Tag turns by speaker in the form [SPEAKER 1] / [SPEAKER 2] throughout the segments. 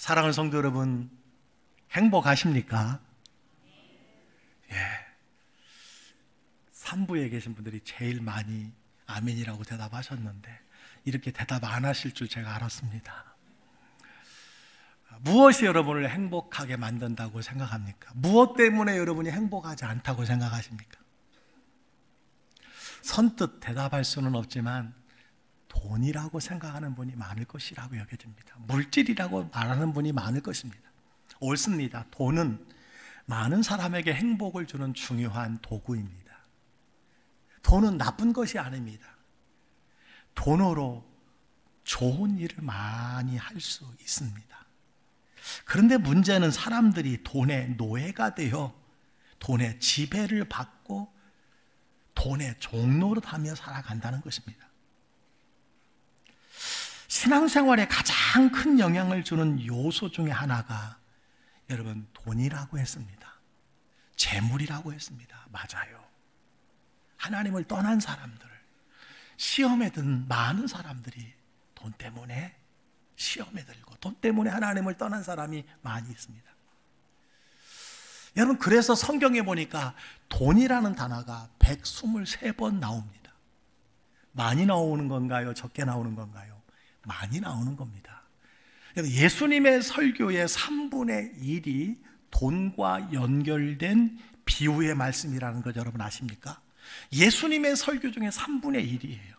[SPEAKER 1] 사랑하는 성도 여러분, 행복하십니까? 예. 3부에 계신 분들이 제일 많이 아멘이라고 대답하셨는데 이렇게 대답 안 하실 줄 제가 알았습니다. 무엇이 여러분을 행복하게 만든다고 생각합니까? 무엇 때문에 여러분이 행복하지 않다고 생각하십니까? 선뜻 대답할 수는 없지만 돈이라고 생각하는 분이 많을 것이라고 여겨집니다. 물질이라고 말하는 분이 많을 것입니다. 옳습니다. 돈은 많은 사람에게 행복을 주는 중요한 도구입니다. 돈은 나쁜 것이 아닙니다. 돈으로 좋은 일을 많이 할 수 있습니다. 그런데 문제는 사람들이 돈의 노예가 되어 돈의 지배를 받고 돈의 종노릇하며 살아간다는 것입니다. 신앙생활에 가장 큰 영향을 주는 요소 중에 하나가 여러분 돈이라고 했습니다. 재물이라고 했습니다. 맞아요. 하나님을 떠난 사람들, 시험에 든 많은 사람들이 돈 때문에 시험에 들고 돈 때문에 하나님을 떠난 사람이 많이 있습니다. 여러분, 그래서 성경에 보니까 돈이라는 단어가 123번 나옵니다. 많이 나오는 건가요? 적게 나오는 건가요? 많이 나오는 겁니다. 예수님의 설교의 3분의 1이 돈과 연결된 비유의 말씀이라는 것 여러분 아십니까? 예수님의 설교 중에 3분의 1이에요.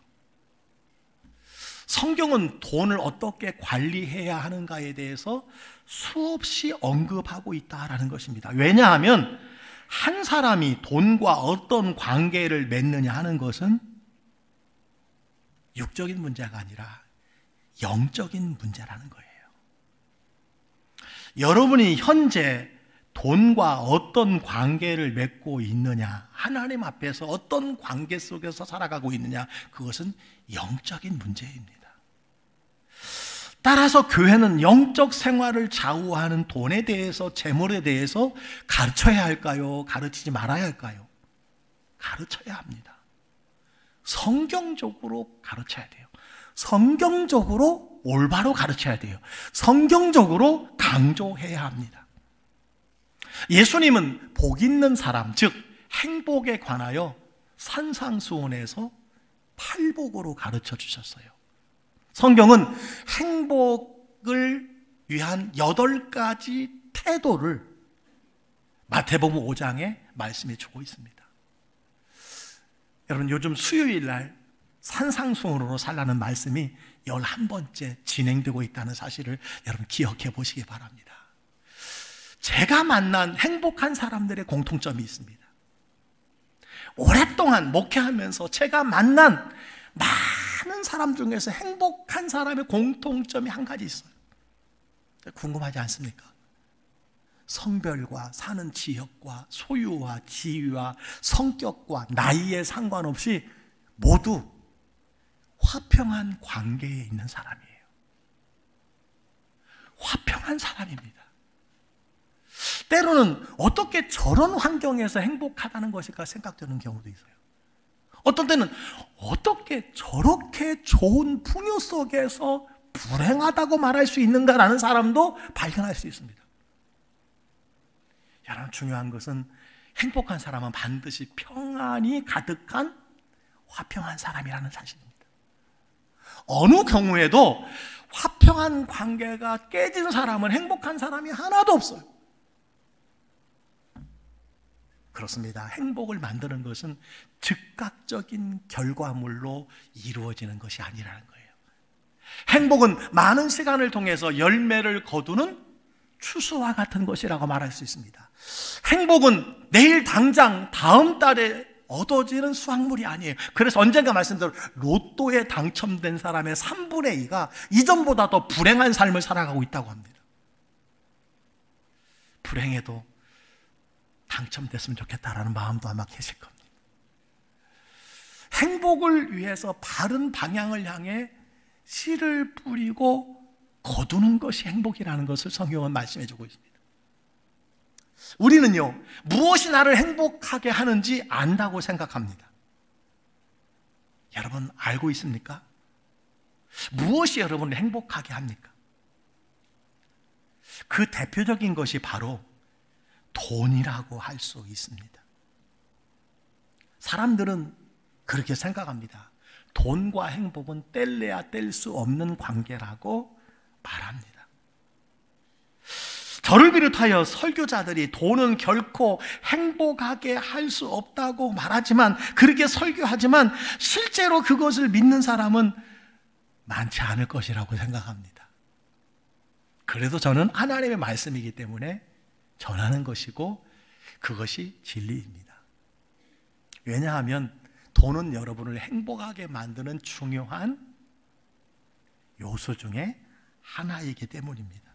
[SPEAKER 1] 성경은 돈을 어떻게 관리해야 하는가에 대해서 수없이 언급하고 있다는 것입니다. 왜냐하면 한 사람이 돈과 어떤 관계를 맺느냐 하는 것은 육적인 문제가 아니라 영적인 문제라는 거예요. 여러분이 현재 돈과 어떤 관계를 맺고 있느냐, 하나님 앞에서 어떤 관계 속에서 살아가고 있느냐, 그것은 영적인 문제입니다. 따라서 교회는 영적 생활을 좌우하는 돈에 대해서, 재물에 대해서 가르쳐야 할까요? 가르치지 말아야 할까요? 가르쳐야 합니다. 성경적으로 가르쳐야 돼요. 성경적으로 올바로 가르쳐야 돼요. 성경적으로 강조해야 합니다. 예수님은 복 있는 사람, 즉 행복에 관하여 산상수훈에서 팔복으로 가르쳐 주셨어요. 성경은 행복을 위한 8가지 태도를 마태복음 5장에 말씀해 주고 있습니다. 여러분, 요즘 수요일 날 산상수훈으로 살라는 말씀이 11번째 진행되고 있다는 사실을 여러분 기억해 보시기 바랍니다. 제가 만난 행복한 사람들의 공통점이 있습니다. 오랫동안 목회하면서 제가 만난 많은 사람 중에서 행복한 사람의 공통점이 한 가지 있어요. 궁금하지 않습니까? 성별과 사는 지역과 소유와 지위와 성격과 나이에 상관없이 모두 화평한 관계에 있는 사람이에요. 화평한 사람입니다. 때로는 어떻게 저런 환경에서 행복하다는 것일까 생각되는 경우도 있어요. 어떤 때는 어떻게 저렇게 좋은 풍요 속에서 불행하다고 말할 수 있는가라는 사람도 발견할 수 있습니다. 여러분, 중요한 것은 행복한 사람은 반드시 평안이 가득한 화평한 사람이라는 사실입니다. 어느 경우에도 화평한 관계가 깨진 사람은 행복한 사람이 하나도 없어요. 그렇습니다. 행복을 만드는 것은 즉각적인 결과물로 이루어지는 것이 아니라는 거예요. 행복은 많은 시간을 통해서 열매를 거두는 추수와 같은 것이라고 말할 수 있습니다. 행복은 내일 당장 다음 달에 얻어지는 수확물이 아니에요. 그래서 언젠가 말씀대로 로또에 당첨된 사람의 3분의 2가 이전보다 더 불행한 삶을 살아가고 있다고 합니다. 불행해도 당첨됐으면 좋겠다라는 마음도 아마 계실 겁니다. 행복을 위해서 바른 방향을 향해 씨를 뿌리고 거두는 것이 행복이라는 것을 성경은 말씀해 주고 있습니다. 우리는요, 무엇이 나를 행복하게 하는지 안다고 생각합니다. 여러분, 알고 있습니까? 무엇이 여러분을 행복하게 합니까? 그 대표적인 것이 바로 돈이라고 할 수 있습니다. 사람들은 그렇게 생각합니다. 돈과 행복은 뗄래야 뗄 수 없는 관계라고 말합니다. 저를 비롯하여 설교자들이 돈은 결코 행복하게 할 수 없다고 말하지만, 그렇게 설교하지만 실제로 그것을 믿는 사람은 많지 않을 것이라고 생각합니다. 그래도 저는 하나님의 말씀이기 때문에 전하는 것이고 그것이 진리입니다. 왜냐하면 돈은 여러분을 행복하게 만드는 중요한 요소 중에 하나이기 때문입니다.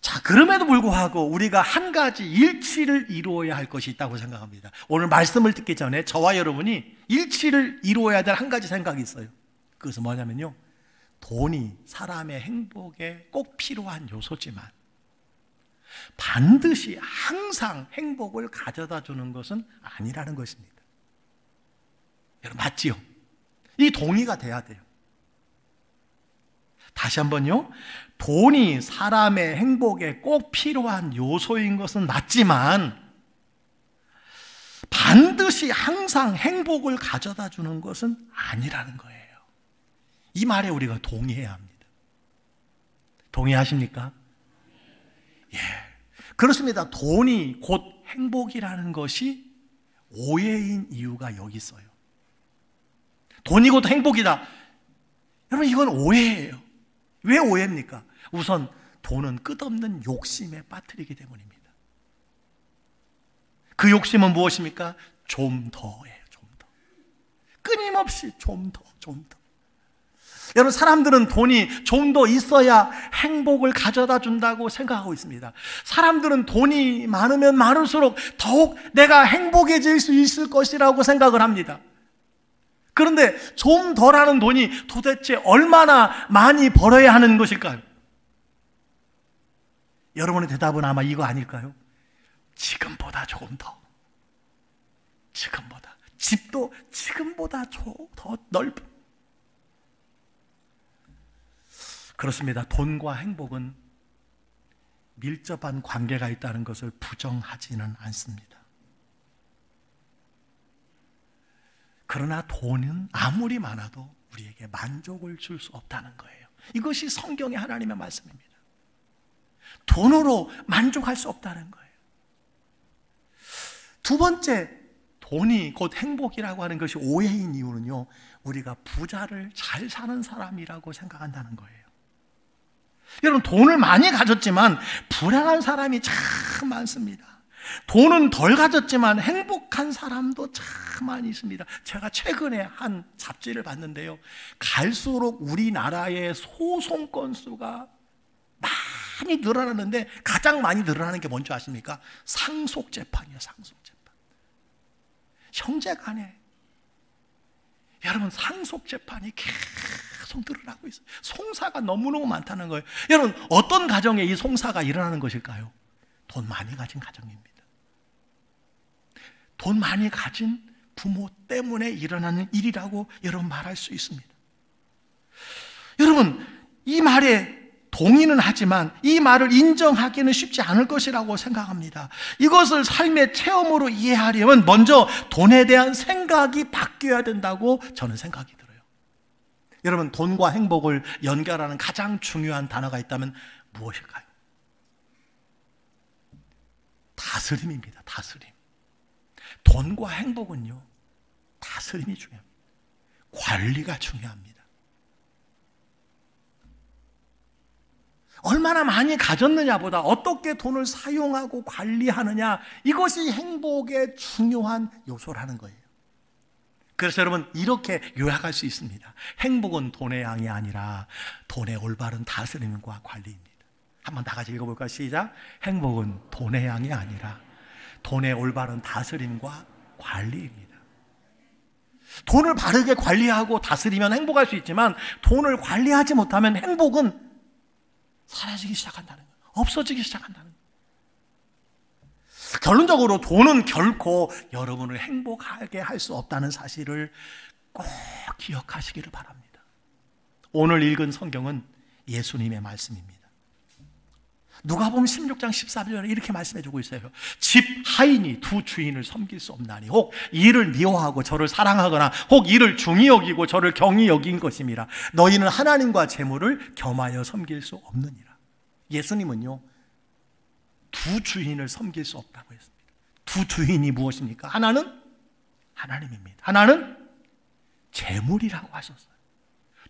[SPEAKER 1] 자, 그럼에도 불구하고 우리가 한 가지 일치를 이루어야 할 것이 있다고 생각합니다. 오늘 말씀을 듣기 전에 저와 여러분이 일치를 이루어야 될 한 가지 생각이 있어요. 그것은 뭐냐면요, 돈이 사람의 행복에 꼭 필요한 요소지만 반드시 항상 행복을 가져다 주는 것은 아니라는 것입니다. 여러분, 맞지요? 이 동의가 돼야 돼요. 다시 한번요, 돈이 사람의 행복에 꼭 필요한 요소인 것은 맞지만 반드시 항상 행복을 가져다 주는 것은 아니라는 거예요. 이 말에 우리가 동의해야 합니다. 동의하십니까? 예, 그렇습니다. 돈이 곧 행복이라는 것이 오해인 이유가 여기 있어요. 돈이 곧 행복이다. 여러분, 이건 오해예요. 왜 오해입니까? 우선 돈은 끝없는 욕심에 빠뜨리기 때문입니다. 그 욕심은 무엇입니까? 좀 더예요. 좀 더. 끊임없이 좀 더, 좀 더. 여러분, 사람들은 돈이 좀 더 있어야 행복을 가져다 준다고 생각하고 있습니다. 사람들은 돈이 많으면 많을수록 더욱 내가 행복해질 수 있을 것이라고 생각을 합니다. 그런데 좀 더라는 돈이 도대체 얼마나 많이 벌어야 하는 것일까요? 여러분의 대답은 아마 이거 아닐까요? 지금보다 조금 더. 지금보다. 집도 지금보다 더 넓은. 그렇습니다. 돈과 행복은 밀접한 관계가 있다는 것을 부정하지는 않습니다. 그러나 돈은 아무리 많아도 우리에게 만족을 줄 수 없다는 거예요. 이것이 성경의 하나님의 말씀입니다. 돈으로 만족할 수 없다는 거예요. 두 번째, 돈이 곧 행복이라고 하는 것이 오해인 이유는요, 우리가 부자를 잘 사는 사람이라고 생각한다는 거예요. 여러분, 돈을 많이 가졌지만 불행한 사람이 참 많습니다. 돈은 덜 가졌지만 행복한 사람도 참 많이 있습니다. 제가 최근에 한 잡지를 봤는데요, 갈수록 우리나라의 소송 건수가 많이 늘어나는데 가장 많이 늘어나는 게 뭔지 아십니까? 상속재판이에요. 상속재판. 형제간에 여러분, 상속재판이 계속 늘어나고 있어요. 송사가 너무너무 많다는 거예요. 여러분, 어떤 가정에 이 송사가 일어나는 것일까요? 돈 많이 가진 가정입니다. 돈 많이 가진 부모 때문에 일어나는 일이라고 여러분 말할 수 있습니다. 여러분, 이 말에 동의는 하지만 이 말을 인정하기는 쉽지 않을 것이라고 생각합니다. 이것을 삶의 체험으로 이해하려면 먼저 돈에 대한 생각이 바뀌어야 된다고 저는 생각이 들어요. 여러분, 돈과 행복을 연결하는 가장 중요한 단어가 있다면 무엇일까요? 다스림입니다. 다스림. 돈과 행복은요, 다스림이 중요합니다. 관리가 중요합니다. 얼마나 많이 가졌느냐보다 어떻게 돈을 사용하고 관리하느냐, 이것이 행복의 중요한 요소라는 거예요. 그래서 여러분, 이렇게 요약할 수 있습니다. 행복은 돈의 양이 아니라 돈의 올바른 다스림과 관리입니다. 한번 다 같이 읽어볼까요? 시작. 행복은 돈의 양이 아니라 돈의 올바른 다스림과 관리입니다. 돈을 바르게 관리하고 다스리면 행복할 수 있지만 돈을 관리하지 못하면 행복은 사라지기 시작한다는 거예요. 없어지기 시작한다는 거예요. 결론적으로 돈은 결코 여러분을 행복하게 할 수 없다는 사실을 꼭 기억하시기를 바랍니다. 오늘 읽은 성경은 예수님의 말씀입니다. 누가복음 16장 14절에 이렇게 말씀해 주고 있어요. 집 하인이 두 주인을 섬길 수 없나니 혹 이를 미워하고 저를 사랑하거나 혹 이를 중히 여기고 저를 경히 여긴 것임이라. 너희는 하나님과 재물을 겸하여 섬길 수 없느니라. 예수님은요, 두 주인을 섬길 수 없다고 했습니다. 두 주인이 무엇입니까? 하나는 하나님입니다. 하나는 재물이라고 하셨어요.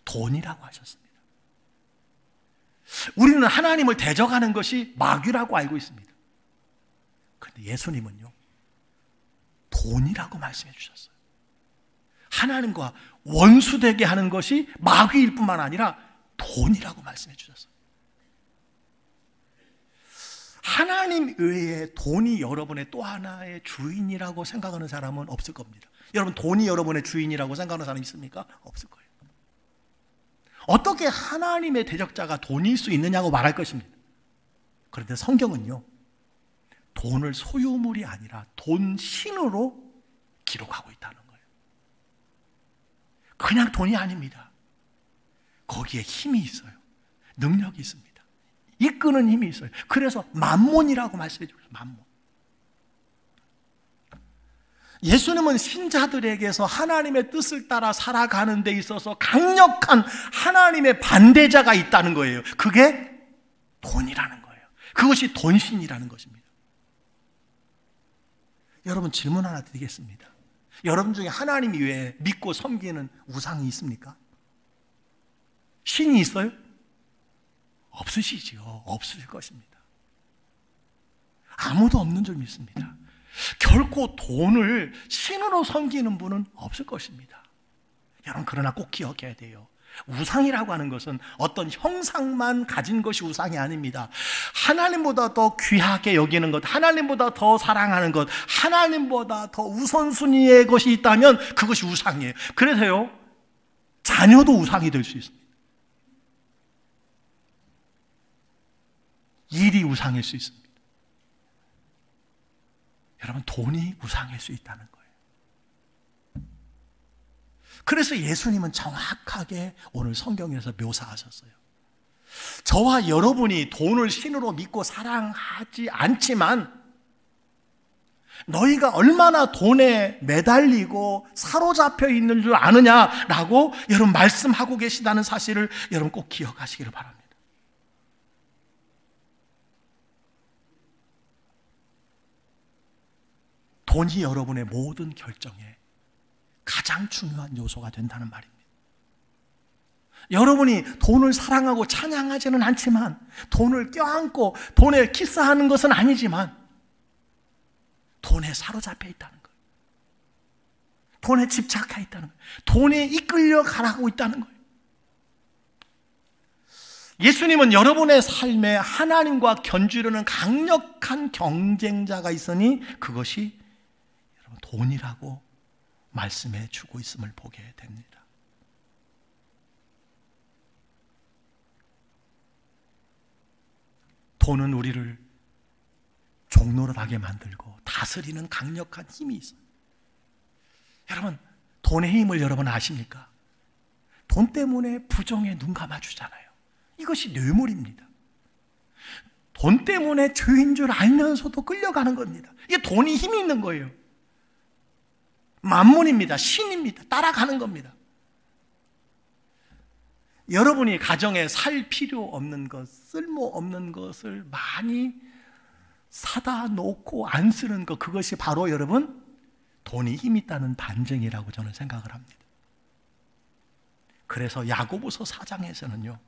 [SPEAKER 1] 돈이라고 하셨습니다. 우리는 하나님을 대적하는 것이 마귀라고 알고 있습니다. 그런데 예수님은요, 돈이라고 말씀해 주셨어요. 하나님과 원수되게 하는 것이 마귀일 뿐만 아니라 돈이라고 말씀해 주셨어요. 하나님 외에 돈이 여러분의 또 하나의 주인이라고 생각하는 사람은 없을 겁니다. 여러분, 돈이 여러분의 주인이라고 생각하는 사람 있습니까? 없을 거예요. 어떻게 하나님의 대적자가 돈일 수 있느냐고 말할 것입니다. 그런데 성경은요, 돈을 소유물이 아니라 돈신으로 기록하고 있다는 거예요. 그냥 돈이 아닙니다. 거기에 힘이 있어요. 능력이 있습니다. 이끄는 힘이 있어요. 그래서 만몬이라고 말씀해 주세요. 만몬. 예수님은 신자들에게서 하나님의 뜻을 따라 살아가는 데 있어서 강력한 하나님의 반대자가 있다는 거예요. 그게 돈이라는 거예요. 그것이 돈신이라는 것입니다. 여러분, 질문 하나 드리겠습니다. 여러분 중에 하나님 외에 믿고 섬기는 우상이 있습니까? 신이 있어요? 없으시지요. 없으실 것입니다. 아무도 없는 줄 믿습니다. 결코 돈을 신으로 섬기는 분은 없을 것입니다. 여러분, 그러나 꼭 기억해야 돼요. 우상이라고 하는 것은 어떤 형상만 가진 것이 우상이 아닙니다. 하나님보다 더 귀하게 여기는 것, 하나님보다 더 사랑하는 것, 하나님보다 더 우선순위의 것이 있다면 그것이 우상이에요. 그래서요, 자녀도 우상이 될 수 있습니다. 일이 우상일 수 있습니다. 여러분, 돈이 우상일 수 있다는 거예요. 그래서 예수님은 정확하게 오늘 성경에서 묘사하셨어요. 저와 여러분이 돈을 신으로 믿고 사랑하지 않지만 너희가 얼마나 돈에 매달리고 사로잡혀 있는 줄 아느냐라고 여러분 말씀하고 계시다는 사실을 여러분 꼭 기억하시기를 바랍니다. 돈이 여러분의 모든 결정에 가장 중요한 요소가 된다는 말입니다. 여러분이 돈을 사랑하고 찬양하지는 않지만, 돈을 껴안고 돈에 키스하는 것은 아니지만 돈에 사로잡혀 있다는 거예요. 돈에 집착해 있다는 거예요. 돈에 이끌려 가라고 있다는 거예요. 예수님은 여러분의 삶에 하나님과 견주려는 강력한 경쟁자가 있으니 그것이 돈이라고 말씀해 주고 있음을 보게 됩니다. 돈은 우리를 종노릇하게 만들고 다스리는 강력한 힘이 있어요. 여러분, 돈의 힘을 여러분 아십니까? 돈 때문에 부정에 눈 감아주잖아요. 이것이 뇌물입니다. 돈 때문에 죄인 줄 알면서도 끌려가는 겁니다. 이게 돈이 힘이 있는 거예요. 만몬입니다. 신입니다. 따라가는 겁니다. 여러분이 가정에 살 필요 없는 것, 쓸모없는 것을 많이 사다 놓고 안 쓰는 것, 그것이 바로 여러분 돈이 힘 있다는 반증이라고 저는 생각을 합니다. 그래서 야고보서 4장에서는요,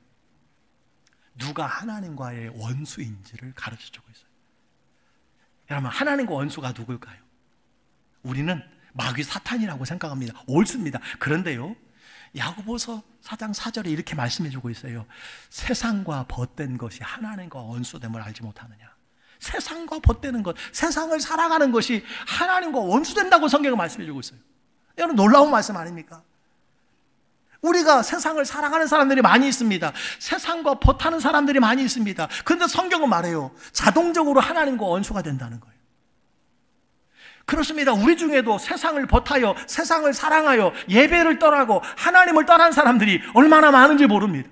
[SPEAKER 1] 누가 하나님과의 원수인지를 가르쳐주고 있어요. 여러분, 하나님과 원수가 누굴까요? 우리는 마귀 사탄이라고 생각합니다. 옳습니다. 그런데요, 야고보서 4장 4절에 이렇게 말씀해주고 있어요. 세상과 벗된 것이 하나님과 원수됨을 알지 못하느냐. 세상과 벗되는 것, 세상을 살아가는 것이 하나님과 원수된다고 성경은 말씀해주고 있어요. 여러분, 놀라운 말씀 아닙니까? 우리가 세상을 살아가는 사람들이 많이 있습니다. 세상과 벗하는 사람들이 많이 있습니다. 그런데 성경은 말해요. 자동적으로 하나님과 원수가 된다는 거예요. 그렇습니다. 우리 중에도 세상을 벗하여 세상을 사랑하여 예배를 떠나고 하나님을 떠난 사람들이 얼마나 많은지 모릅니다.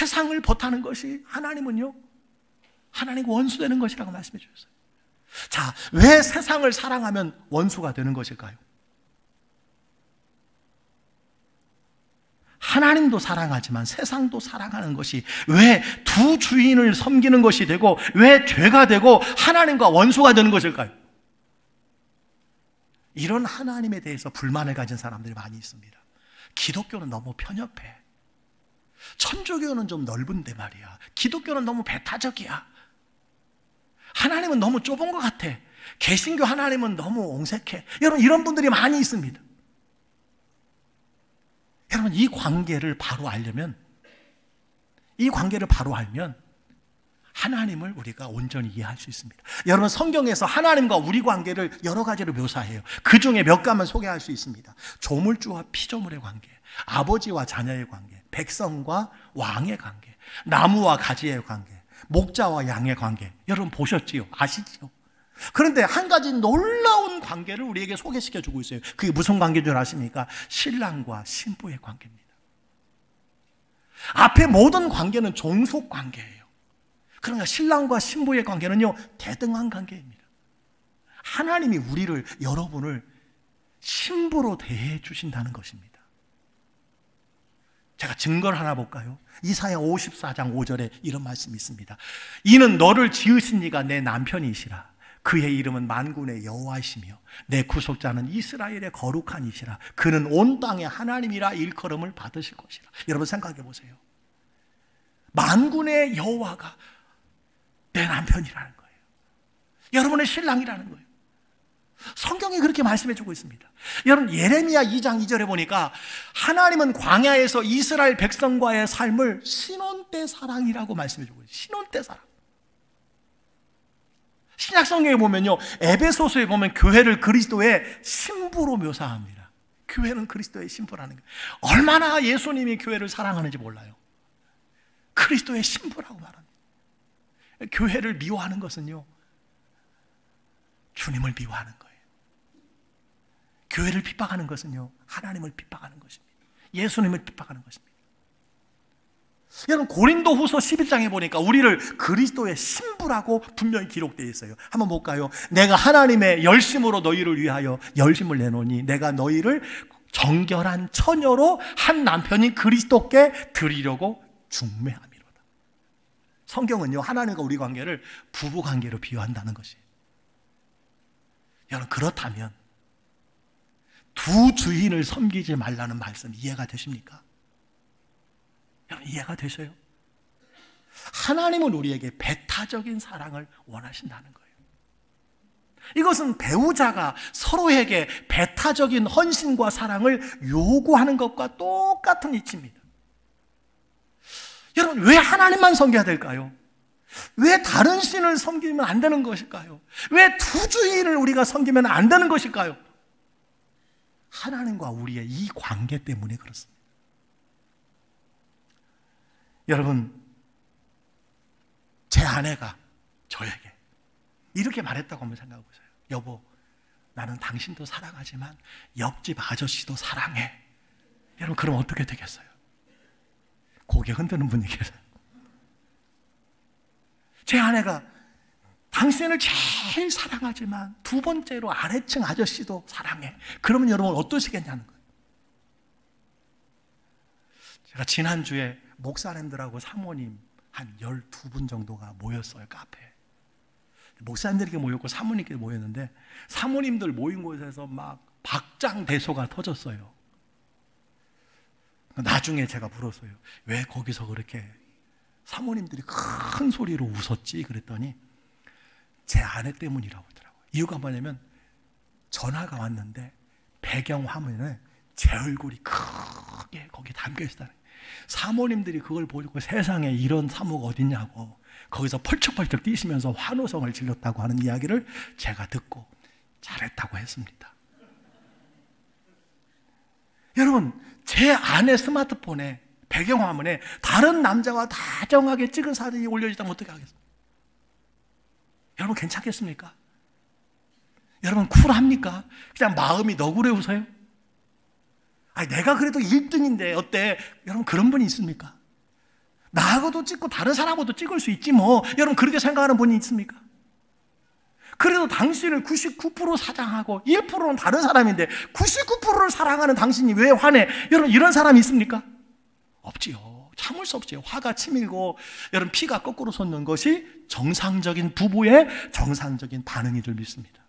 [SPEAKER 1] 세상을 버타는 것이 하나님은요, 하나님과 원수되는 것이라고 말씀해 주셨어요. 자, 왜 세상을 사랑하면 원수가 되는 것일까요? 하나님도 사랑하지만 세상도 사랑하는 것이 왜 두 주인을 섬기는 것이 되고 왜 죄가 되고 하나님과 원수가 되는 것일까요? 이런 하나님에 대해서 불만을 가진 사람들이 많이 있습니다. 기독교는 너무 편협해. 천주교는 좀 넓은데 말이야. 기독교는 너무 배타적이야. 하나님은 너무 좁은 것 같아. 개신교 하나님은 너무 옹색해. 여러분, 이런 분들이 많이 있습니다. 여러분, 이 관계를 바로 알면 하나님을 우리가 온전히 이해할 수 있습니다. 여러분, 성경에서 하나님과 우리 관계를 여러 가지로 묘사해요. 그 중에 몇 가지만 소개할 수 있습니다. 조물주와 피조물의 관계, 아버지와 자녀의 관계, 백성과 왕의 관계, 나무와 가지의 관계, 목자와 양의 관계. 여러분 보셨지요? 아시지요? 그런데 한 가지 놀라운 관계를 우리에게 소개시켜주고 있어요. 그게 무슨 관계인 줄 아십니까? 신랑과 신부의 관계입니다. 앞에 모든 관계는 종속 관계예요. 그러니까 신랑과 신부의 관계는요, 대등한 관계입니다. 하나님이 우리를, 여러분을 신부로 대해 주신다는 것입니다. 제가 증거를 하나 볼까요? 이사야 54장 5절에 이런 말씀이 있습니다. 이는 너를 지으신 이가 내 남편이시라. 그의 이름은 만군의 여호와이시며 내 구속자는 이스라엘의 거룩한 이시라. 그는 온 땅의 하나님이라 일컬음을 받으실 것이라. 여러분 생각해 보세요. 만군의 여호와가 내 남편이라는 거예요. 여러분의 신랑이라는 거예요. 성경이 그렇게 말씀해 주고 있습니다. 여러분, 예레미야 2장 2절에 보니까 하나님은 광야에서 이스라엘 백성과의 삶을 신혼 때 사랑이라고 말씀해 주고 있어요. 신혼 때 사랑. 신약 성경에 보면요, 에베소서에 보면 교회를 그리스도의 신부로 묘사합니다. 교회는 그리스도의 신부라는 거예요. 얼마나 예수님이 교회를 사랑하는지 몰라요. 그리스도의 신부라고 말합니다. 교회를 미워하는 것은요, 주님을 미워하는 거예요. 교회를 핍박하는 것은요, 하나님을 핍박하는 것입니다. 예수님을 핍박하는 것입니다. 여러분, 고린도후서 11장에 보니까 우리를 그리스도의 신부라고 분명히 기록되어 있어요. 한번 볼까요? 내가 하나님의 열심으로 너희를 위하여 열심을 내노니 내가 너희를 정결한 처녀로 한 남편인 그리스도께 드리려고 중매함이로다. 성경은요, 하나님과 우리 관계를 부부 관계로 비유한다는 것이에요. 여러분, 그렇다면 두 주인을 섬기지 말라는 말씀 이해가 되십니까? 여러분, 이해가 되셔요? 하나님은 우리에게 배타적인 사랑을 원하신다는 거예요. 이것은 배우자가 서로에게 배타적인 헌신과 사랑을 요구하는 것과 똑같은 이치입니다. 여러분, 왜 하나님만 섬겨야 될까요? 왜 다른 신을 섬기면 안 되는 것일까요? 왜 두 주인을 우리가 섬기면 안 되는 것일까요? 하나님과 우리의 이 관계 때문에 그렇습니다. 여러분, 제 아내가 저에게 이렇게 말했다고 한번 생각해 보세요. 여보, 나는 당신도 사랑하지만 옆집 아저씨도 사랑해. 여러분, 그럼 어떻게 되겠어요? 고개 흔드는 분이 계세요. 제 아내가 당신을 제일 사랑하지만 두 번째로 아래층 아저씨도 사랑해. 그러면 여러분 어떠시겠냐는 거예요. 제가 지난주에 목사님들하고 사모님 한 12분 정도가 모였어요, 카페에. 목사님들에게 모였고 사모님께 모였는데 사모님들 모인 곳에서 막 박장대소가 터졌어요. 나중에 제가 물었어요. 왜 거기서 그렇게 사모님들이 큰 소리로 웃었지? 그랬더니 제 아내 때문이라고 하더라고요. 이유가 뭐냐면 전화가 왔는데 배경 화면에 제 얼굴이 크게 거기 담겨 있다는 거예요. 사모님들이 그걸 보고 세상에 이런 사모가 어딨냐고 거기서 펄쩍펄쩍 뛰시면서 환호성을 질렀다고 하는 이야기를 제가 듣고 잘했다고 했습니다. 여러분, 제 아내 스마트폰에 배경화면에 다른 남자와 다정하게 찍은 사진이 올려지다면 어떻게 하겠습니까? 여러분, 괜찮겠습니까? 여러분, 쿨합니까? 그냥 마음이 너구레우세요? 아니, 내가 그래도 1등인데 어때? 여러분, 그런 분이 있습니까? 나하고도 찍고 다른 사람하고도 찍을 수 있지 뭐. 여러분 그렇게 생각하는 분이 있습니까? 그래도 당신을 99% 사랑하고 1%는 다른 사람인데 99%를 사랑하는 당신이 왜 화내? 여러분 이런 사람이 있습니까? 없지요. 참을 수 없지요. 화가 치밀고 여러분 피가 거꾸로 솟는 것이 정상적인 부부의 정상적인 반응인 줄 믿습니다.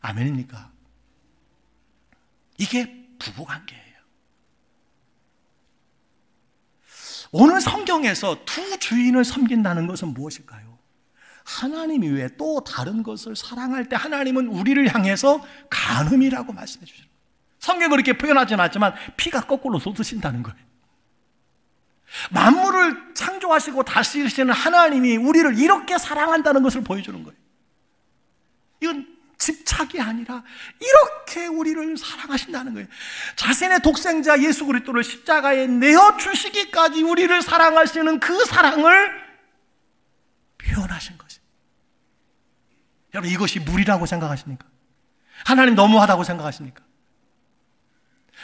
[SPEAKER 1] 아멘입니까? 이게 부부관계예요. 오늘 성경에서 두 주인을 섬긴다는 것은 무엇일까요? 하나님 이외에 또 다른 것을 사랑할 때 하나님은 우리를 향해서 간음이라고 말씀해 주시는 거예요. 성경은 그렇게 표현하지는 않지만 피가 거꾸로 쏟으신다는 거예요. 만물을 창조하시고 다스리시는 하나님이 우리를 이렇게 사랑한다는 것을 보여주는 거예요. 이건 집착이 아니라 이렇게 우리를 사랑하신다는 거예요. 자신의 독생자 예수 그리스도를 십자가에 내어주시기까지 우리를 사랑하시는 그 사랑을 표현하신 것이. 여러분 이것이 무리라고 생각하십니까? 하나님 너무하다고 생각하십니까?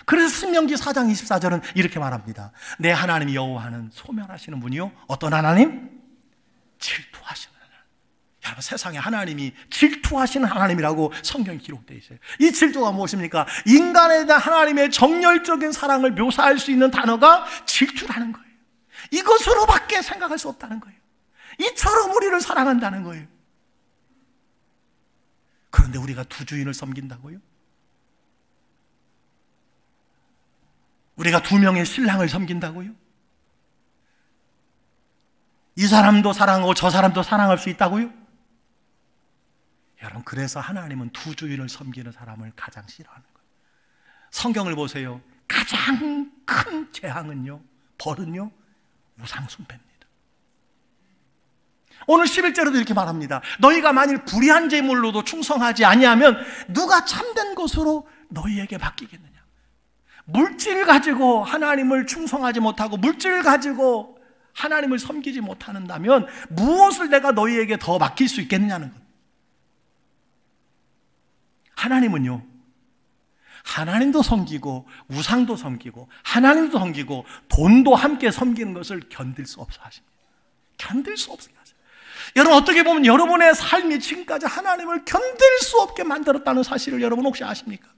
[SPEAKER 1] 그래서 신명기 4장 24절은 이렇게 말합니다. 내 하나님 여호와는 소멸하시는 분이요 어떤 하나님? 질투하시는 하나님. 여러분 세상에 하나님이 질투하시는 하나님이라고 성경에 기록되어 있어요. 이 질투가 무엇입니까? 인간에 대한 하나님의 정열적인 사랑을 묘사할 수 있는 단어가 질투라는 거예요. 이것으로밖에 생각할 수 없다는 거예요. 이처럼 우리를 사랑한다는 거예요. 그런데 우리가 두 주인을 섬긴다고요? 우리가 두 명의 신랑을 섬긴다고요? 이 사람도 사랑하고 저 사람도 사랑할 수 있다고요? 여러분 그래서 하나님은 두 주인을 섬기는 사람을 가장 싫어하는 거예요. 성경을 보세요. 가장 큰 재앙은요, 벌은요, 우상 숭배입니다. 오늘 11절에도 이렇게 말합니다. 너희가 만일 불의한 제물로도 충성하지 아니하면 누가 참된 것으로 너희에게 맡기겠느냐. 물질을 가지고 하나님을 충성하지 못하고 물질을 가지고 하나님을 섬기지 못한다면 무엇을 내가 너희에게 더 맡길 수 있겠느냐는 것. 하나님은요, 하나님도 섬기고 우상도 섬기고 하나님도 섬기고 돈도 함께 섬기는 것을 견딜 수 없어 하십니다. 견딜 수 없게 하세요. 여러분 어떻게 보면 여러분의 삶이 지금까지 하나님을 견딜 수 없게 만들었다는 사실을 여러분 혹시 아십니까?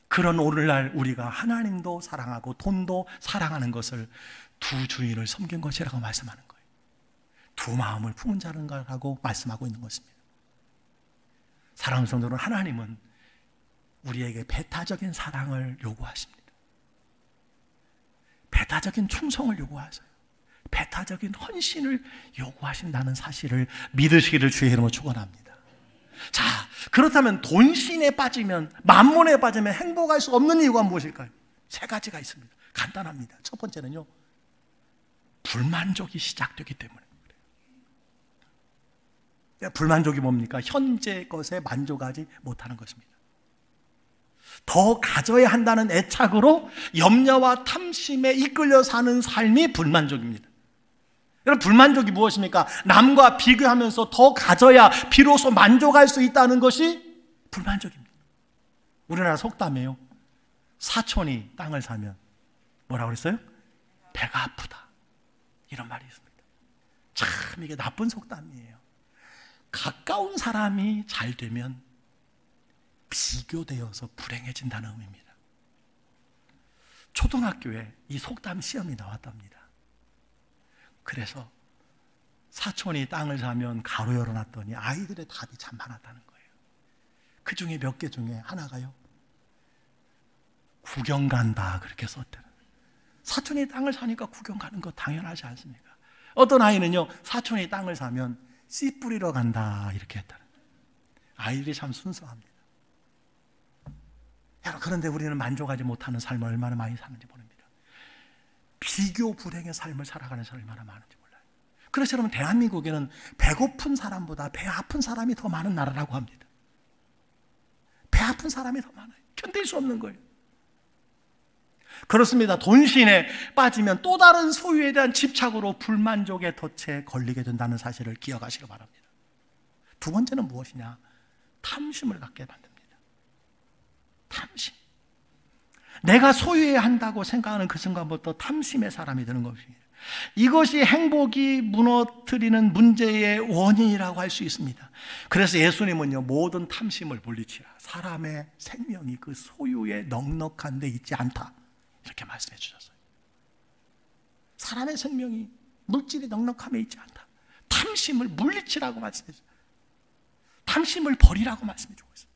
[SPEAKER 1] 그런 오늘날 우리가 하나님도 사랑하고 돈도 사랑하는 것을 두 주인을 섬긴 것이라고 말씀하는 거예요. 두 마음을 품은 자라고 말씀하고 있는 것입니다. 사랑하는 성도는 하나님은 우리에게 배타적인 사랑을 요구하십니다. 배타적인 충성을 요구하세요. 배타적인 헌신을 요구하신다는 사실을 믿으시기를 주의 이름으로 축원합니다. 자, 그렇다면 돈신에 빠지면, 만몬에 빠지면 행복할 수 없는 이유가 무엇일까요? 세 가지가 있습니다. 간단합니다. 첫 번째는요, 불만족이 시작되기 때문에 그래요. 불만족이 뭡니까? 현재 것에 만족하지 못하는 것입니다. 더 가져야 한다는 애착으로 염려와 탐심에 이끌려 사는 삶이 불만족입니다. 여러분 불만족이 무엇입니까? 남과 비교하면서 더 가져야 비로소 만족할 수 있다는 것이 불만족입니다. 우리나라 속담이에요. 사촌이 땅을 사면 뭐라고 그랬어요? 배가 아프다. 이런 말이 있습니다. 참 이게 나쁜 속담이에요. 가까운 사람이 잘 되면 비교되어서 불행해진다는 의미입니다. 초등학교에 이 속담 시험이 나왔답니다. 그래서 사촌이 땅을 사면 가로 열어놨더니 아이들의 답이 참 많았다는 거예요. 그 중에 몇 개 중에 하나가요, 구경 간다 그렇게 썼대요. 사촌이 땅을 사니까 구경 가는 거 당연하지 않습니까? 어떤 아이는요, 사촌이 땅을 사면 씨 뿌리러 간다 이렇게 했다는 거예요. 아이들이 참 순수합니다. 그런데 우리는 만족하지 못하는 삶을 얼마나 많이 사는지 모릅니다. 비교 불행의 삶을 살아가는 사람이 얼마나 많은지 몰라요. 그래서 여러분 대한민국에는 배고픈 사람보다 배 아픈 사람이 더 많은 나라라고 합니다. 배 아픈 사람이 더 많아요. 견딜 수 없는 거예요. 그렇습니다. 돈신에 빠지면 또 다른 소유에 대한 집착으로 불만족의 덫에 걸리게 된다는 사실을 기억하시기 바랍니다. 두 번째는 무엇이냐? 탐심을 갖게 만듭니다. 탐심. 내가 소유해야 한다고 생각하는 그 순간부터 탐심의 사람이 되는 것입니다. 이것이 행복이 무너뜨리는 문제의 원인이라고 할 수 있습니다. 그래서 예수님은요, 모든 탐심을 물리치라. 사람의 생명이 그 소유에 넉넉한 데 있지 않다, 이렇게 말씀해 주셨어요. 사람의 생명이 물질이 넉넉함에 있지 않다. 탐심을 물리치라고 말씀해 주셨어요. 탐심을 버리라고 말씀해 주고 있어요.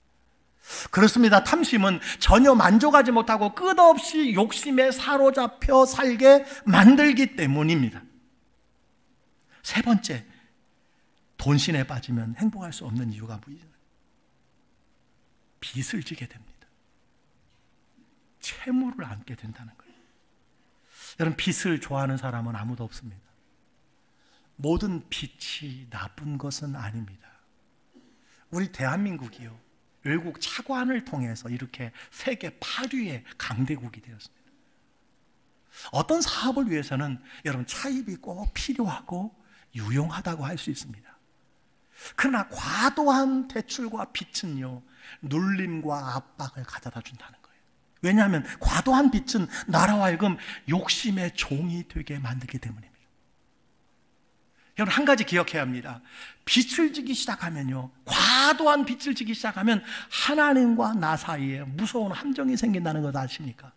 [SPEAKER 1] 그렇습니다. 탐심은 전혀 만족하지 못하고 끝없이 욕심에 사로잡혀 살게 만들기 때문입니다. 세 번째, 돈신에 빠지면 행복할 수 없는 이유가 뭐죠? 빚을 지게 됩니다. 채무를 안게 된다는 거예요. 여러분, 빚을 좋아하는 사람은 아무도 없습니다. 모든 빚이 나쁜 것은 아닙니다. 우리 대한민국이요, 외국 차관을 통해서 이렇게 세계 8위의 강대국이 되었습니다. 어떤 사업을 위해서는 여러분, 차입이 꼭 필요하고 유용하다고 할 수 있습니다. 그러나 과도한 대출과 빚은요, 눌림과 압박을 가져다 준다는 거예요. 왜냐하면 과도한 빚은 나라와 하여금 욕심의 종이 되게 만들기 때문입니다. 여러분, 한 가지 기억해야 합니다. 빚을 지기 시작하면요, 과도한 빚을 지기 시작하면 하나님과 나 사이에 무서운 함정이 생긴다는 것 아십니까?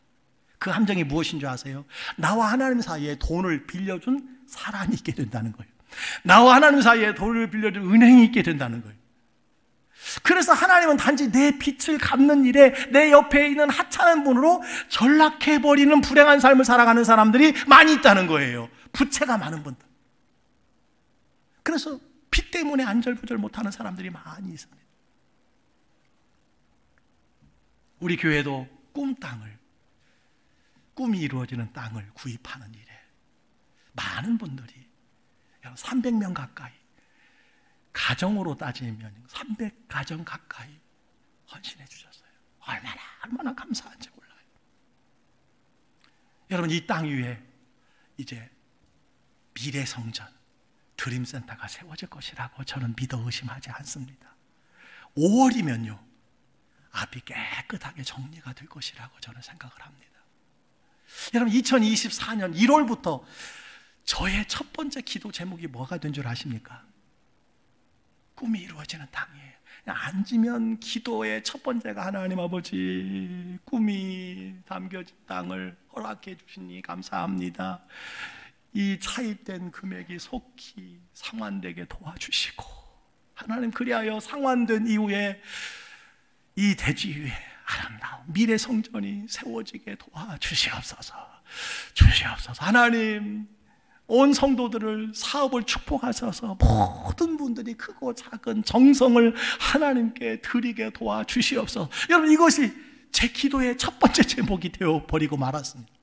[SPEAKER 1] 그 함정이 무엇인 줄 아세요? 나와 하나님 사이에 돈을 빌려준 사람이 있게 된다는 거예요. 나와 하나님 사이에 돈을 빌려준 은행이 있게 된다는 거예요. 그래서 하나님은 단지 내 빚을 갚는 일에 내 옆에 있는 하찮은 분으로 전락해버리는 불행한 삶을 살아가는 사람들이 많이 있다는 거예요. 부채가 많은 분들. 그래서 빚 때문에 안절부절 못하는 사람들이 많이 있습니다. 우리 교회도 꿈이 이루어지는 땅을 구입하는 일에 많은 분들이 300명 가까이, 가정으로 따지면 300가정 가까이 헌신해 주셨어요. 얼마나 감사한지 몰라요. 여러분, 이 땅 위에 이제 미래성전 드림센터가 세워질 것이라고 저는 믿어 의심하지 않습니다. 5월이면요, 앞이 깨끗하게 정리가 될 것이라고 저는 생각을 합니다. 여러분, 2024년 1월부터 저의 첫 번째 기도 제목이 뭐가 된 줄 아십니까? 꿈이 이루어지는 땅이에요. 그냥 앉으면 기도의 첫 번째가 하나님 아버지, 꿈이 담겨진 땅을 허락해 주시니 감사합니다. 이 차입된 금액이 속히 상환되게 도와주시고, 하나님, 그리하여 상환된 이후에 이 대지 위에 아름다운 미래 성전이 세워지게 도와주시옵소서. 하나님, 온 성도들을, 사업을 축복하셔서 모든 분들이 크고 작은 정성을 하나님께 드리게 도와주시옵소서. 여러분, 이것이 제 기도의 첫 번째 제목이 되어버리고 말았습니다.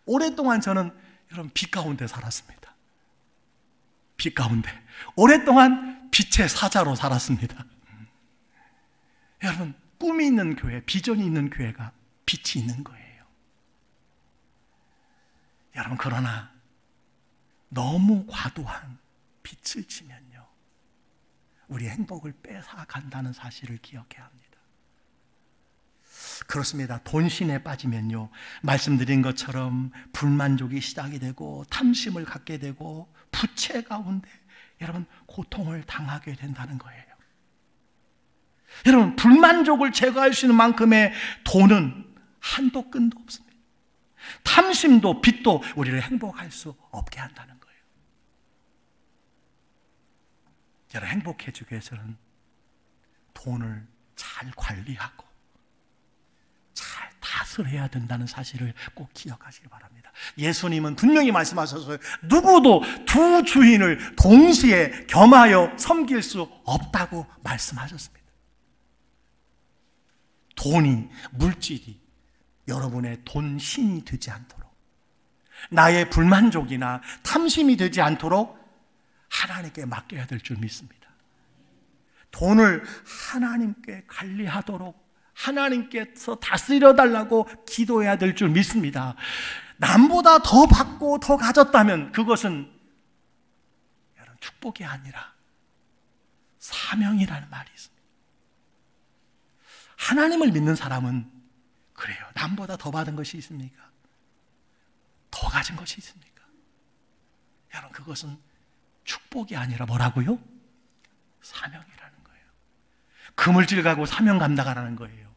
[SPEAKER 1] 오랫동안 저는 여러분, 빚 가운데 살았습니다. 빚 가운데 오랫동안 빚의 사자로 살았습니다. 여러분, 꿈이 있는 교회, 비전이 있는 교회가 빚이 있는 거예요. 여러분, 그러나 너무 과도한 빚을 지면요, 우리 행복을 뺏어간다는 사실을 기억해야 합니다. 그렇습니다. 돈신에 빠지면요, 말씀드린 것처럼 불만족이 시작이 되고 탐심을 갖게 되고 부채 가운데 여러분, 고통을 당하게 된다는 거예요. 여러분, 불만족을 제거할 수 있는 만큼의 돈은 한도 끝도 없습니다. 탐심도 빚도 우리를 행복할 수 없게 한다는 거예요. 여러분, 행복해지기 위해서는 돈을 잘 관리하고 잘 다스려야 된다는 사실을 꼭 기억하시기 바랍니다. 예수님은 분명히 말씀하셨어요. 누구도 두 주인을 동시에 겸하여 섬길 수 없다고 말씀하셨습니다. 돈이, 물질이 여러분의 돈신이 되지 않도록, 나의 불만족이나 탐심이 되지 않도록 하나님께 맡겨야 될 줄 믿습니다. 돈을 하나님께 관리하도록 하나님께서 다스려 달라고 기도해야 될 줄 믿습니다. 남보다 더 받고 더 가졌다면 그것은 여러분, 축복이 아니라 사명이라는 말이 있습니다. 하나님을 믿는 사람은 그래요. 남보다 더 받은 것이 있습니까? 더 가진 것이 있습니까? 여러분, 그것은 축복이 아니라 뭐라고요? 사명이라는 거예요. 그 물질 가지고 사명 감당하라는 거예요.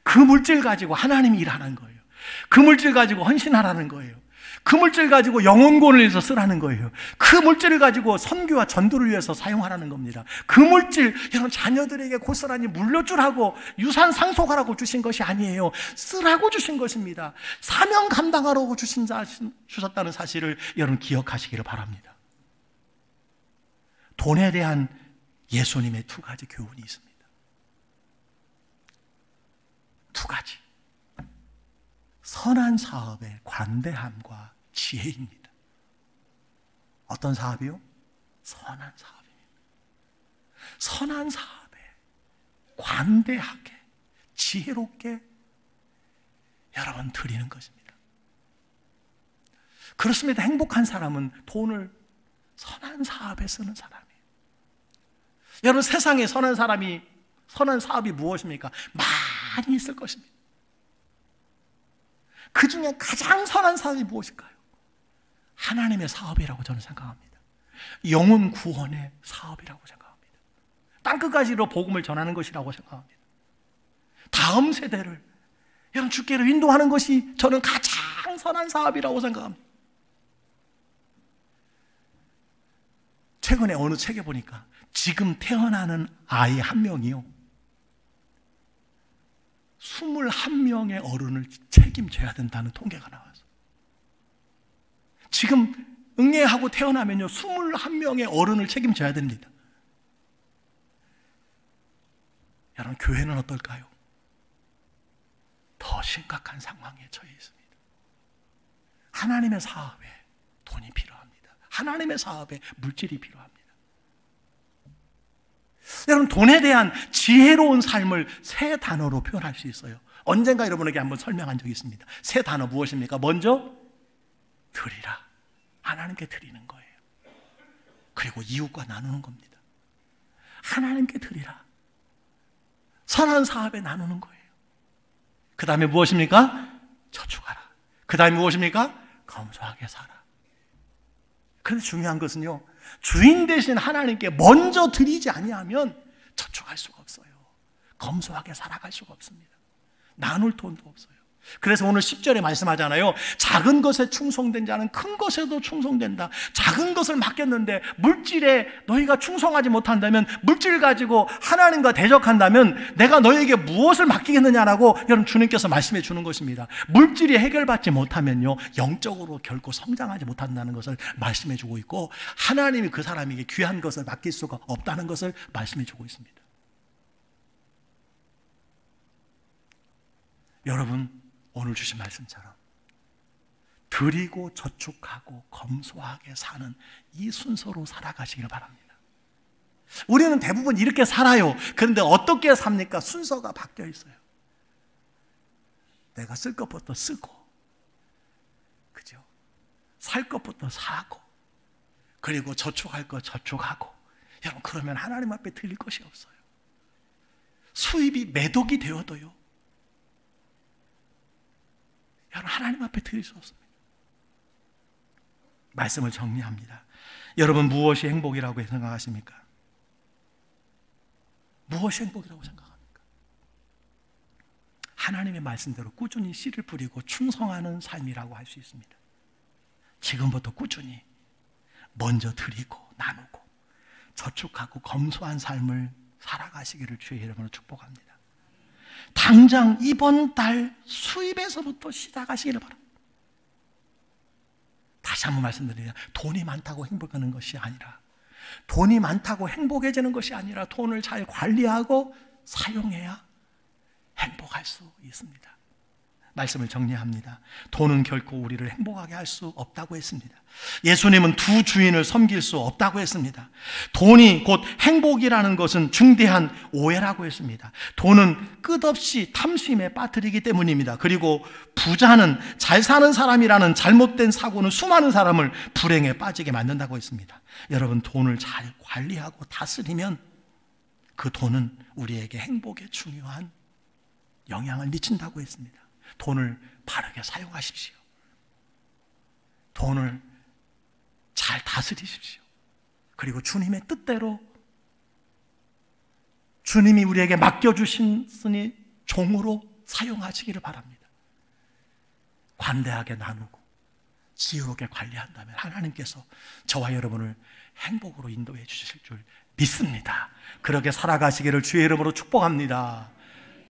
[SPEAKER 1] 그 물질 가지고 하나님 일하는 거예요. 그 물질 가지고 헌신하라는 거예요. 그 물질 가지고 영혼권을 위해서 쓰라는 거예요. 그 물질을 가지고 선교와 전도를 위해서 사용하라는 겁니다. 그 물질, 여러분, 자녀들에게 고스란히 물려주라고, 유산 상속하라고 주신 것이 아니에요. 쓰라고 주신 것입니다. 사명 감당하라고 주셨다는 사실을 여러분 기억하시기를 바랍니다. 돈에 대한 예수님의 두 가지 교훈이 있습니다. 두 가지. 선한 사업의 관대함과 지혜입니다. 어떤 사업이요? 선한 사업입니다. 선한 사업에 관대하게, 지혜롭게 여러분 드리는 것입니다. 그렇습니다. 행복한 사람은 돈을 선한 사업에 쓰는 사람이에요. 여러분, 세상에 선한 사업이 무엇입니까? 많이 있을 것입니다. 그 중에 가장 선한 사업이 무엇일까요? 하나님의 사업이라고 저는 생각합니다. 영혼 구원의 사업이라고 생각합니다. 땅끝까지로 복음을 전하는 것이라고 생각합니다. 다음 세대를 여러분 주께로 인도하는 것이 저는 가장 선한 사업이라고 생각합니다. 최근에 어느 책에 보니까 지금 태어나는 아이 한 명이요, 21명의 어른을 책임져야 된다는 통계가 나와서, 지금 응애하고 태어나면요 21명의 어른을 책임져야 됩니다. 여러분, 교회는 어떨까요? 더 심각한 상황에 처해 있습니다. 하나님의 사업에 돈이 필요합니다. 하나님의 사업에 물질이 필요합니다. 여러분, 돈에 대한 지혜로운 삶을 세 단어로 표현할 수 있어요. 언젠가 여러분에게 한번 설명한 적이 있습니다. 세 단어 무엇입니까? 먼저 드리라. 하나님께 드리는 거예요. 그리고 이웃과 나누는 겁니다. 하나님께 드리라. 선한 사업에 나누는 거예요. 그 다음에 무엇입니까? 저축하라. 그 다음에 무엇입니까? 검소하게 살아. 그런데 중요한 것은요, 주인 되신 하나님께 먼저 드리지 아니하면 저축할 수가 없어요. 검소하게 살아갈 수가 없습니다. 나눌 돈도 없어요. 그래서 오늘 10절에 말씀하잖아요. 작은 것에 충성된 자는 큰 것에도 충성된다. 작은 것을 맡겼는데 물질에 너희가 충성하지 못한다면, 물질 가지고 하나님과 대적한다면 내가 너희에게 무엇을 맡기겠느냐라고 여러분 주님께서 말씀해 주는 것입니다. 물질이 해결받지 못하면요 영적으로 결코 성장하지 못한다는 것을 말씀해 주고 있고, 하나님이 그 사람에게 귀한 것을 맡길 수가 없다는 것을 말씀해 주고 있습니다. 여러분, 오늘 주신 말씀처럼 드리고 저축하고 검소하게 사는 이 순서로 살아가시길 바랍니다. 우리는 대부분 이렇게 살아요. 그런데 어떻게 삽니까? 순서가 바뀌어 있어요. 내가 쓸 것부터 쓰고, 그죠? 살 것부터 사고, 그리고 저축할 것 저축하고. 여러분, 그러면 하나님 앞에 드릴 것이 없어요. 수입이 매독이 되어도요 여러분, 하나님 앞에 드릴 수 없습니다. 말씀을 정리합니다. 여러분, 무엇이 행복이라고 생각하십니까? 무엇이 행복이라고 생각합니까? 하나님의 말씀대로 꾸준히 씨를 뿌리고 충성하는 삶이라고 할 수 있습니다. 지금부터 꾸준히 먼저 드리고 나누고 저축하고 검소한 삶을 살아가시기를 주의 이름으로 축복합니다. 당장 이번 달 수입에서부터 시작하시기를 바랍니다. 다시 한번 말씀드리면, 돈이 많다고 행복하는 것이 아니라, 돈이 많다고 행복해지는 것이 아니라 돈을 잘 관리하고 사용해야 행복할 수 있습니다. 말씀을 정리합니다. 돈은 결코 우리를 행복하게 할 수 없다고 했습니다. 예수님은 두 주인을 섬길 수 없다고 했습니다. 돈이 곧 행복이라는 것은 중대한 오해라고 했습니다. 돈은 끝없이 탐심에 빠뜨리기 때문입니다. 그리고 부자는 잘 사는 사람이라는 잘못된 사고는 수많은 사람을 불행에 빠지게 만든다고 했습니다. 여러분, 돈을 잘 관리하고 다스리면 그 돈은 우리에게 행복에 중요한 영향을 미친다고 했습니다. 돈을 바르게 사용하십시오. 돈을 잘 다스리십시오. 그리고 주님의 뜻대로 주님이 우리에게 맡겨주셨으니 종으로 사용하시기를 바랍니다. 관대하게 나누고 지혜롭게 관리한다면 하나님께서 저와 여러분을 행복으로 인도해 주실 줄 믿습니다. 그렇게 살아가시기를 주의 이름으로 축복합니다.